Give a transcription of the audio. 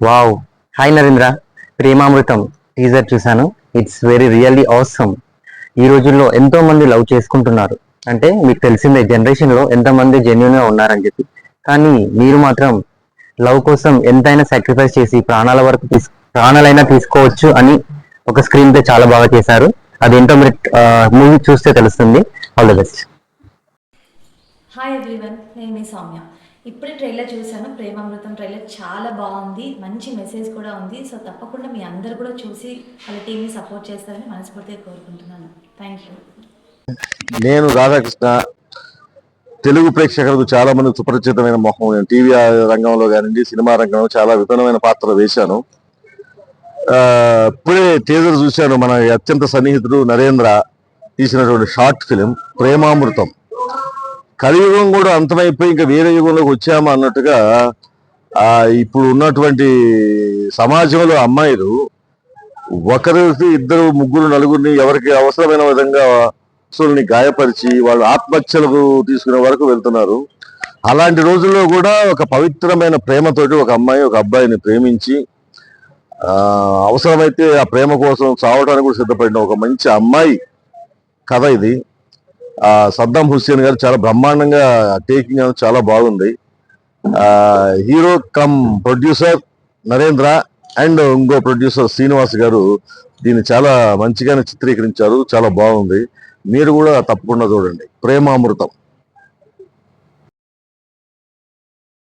Wow. Hi Narendra. ప్రేమామృతం teaser చూశాను. It's very really awesome. ఈ రోజుల్లో ఎంతో మంది లవ్ చేసుకుంటున్నారు. అంటే మీకు తెలిసిందే జనరేషన్ లో ఎంతమంది జెన్యున్ గా ఉన్నారని చెప్పి. కానీ మీరు మాత్రం లవ్ కోసం ఎంతైనా సాక్రిఫైస్ చేసి ప్రాణాలైనా తీసుకోవచ్చు అని ఒక స్క్రీన్ పే చాలా బాగా చేశారు. అదేంటో మీరు మూవీ చూస్తే తెలుస్తుంది. All the best. Hi everyone, నేను మీ సౌమ్య. ఇప్పుడే ట్రైలర్ చూశాను. ప్రేమామృతం ట్రైలర్ చాలా బాగుంది, మంచి మెసేజ్ కూడా ఉంది. సో తప్పకుండా మీ అందరు కూడా చూసి వాళ్ళ టీంని సపోర్ట్ చేస్తారని మనస్ఫూర్తిగా కోరుకుంటున్నాను. Thank you. నేను రాధాకృష్ణ. తెలుగు ప్రేక్షకులకు చాలా మంది సుపరిచితమైన మొహం. నేను టీవీ రంగంలో కానివ్వండి, సినిమా రంగంలో చాలా విభిన్నమైన పాత్ర వేశాను. ఇప్పుడే టీజర్ చూశాను. మన అత్యంత సన్నిహితుడు నరేంద్ర తీసినటువంటి షార్ట్ ఫిలిం ప్రేమామృతం. కలియుగం కూడా అంతమైపోయి ఇంకా వేరే యుగంలోకి వచ్చామా అన్నట్టుగా ఇప్పుడు ఉన్నటువంటి సమాజంలో అమ్మాయిలు ఒకరికి ఇద్దరు ముగ్గురు నలుగురిని ఎవరికి అవసరమైన విధంగా వస్తువుల్ని గాయపరిచి వాళ్ళు ఆత్మహత్యలకు తీసుకునే వరకు వెళ్తున్నారు. అలాంటి రోజుల్లో కూడా ఒక పవిత్రమైన ప్రేమతోటి ఒక అమ్మాయి ఒక అబ్బాయిని ప్రేమించి అవసరమైతే ఆ ప్రేమ కోసం చావడానికి కూడా సిద్ధపడిన ఒక మంచి అమ్మాయి కథ ఇది. సద్దాం హుస్సేన్ గారు చాలా బ్రహ్మాండంగా టేకింగ్ అనేది చాలా బాగుంది. Hero come producer Narendra and ఇంకో ప్రొడ్యూసర్ శ్రీనివాస్ గారు దీన్ని చాలా మంచిగానే చిత్రీకరించారు. చాలా బాగుంది. మీరు కూడా తప్పకుండా చూడండి ప్రేమామృతం.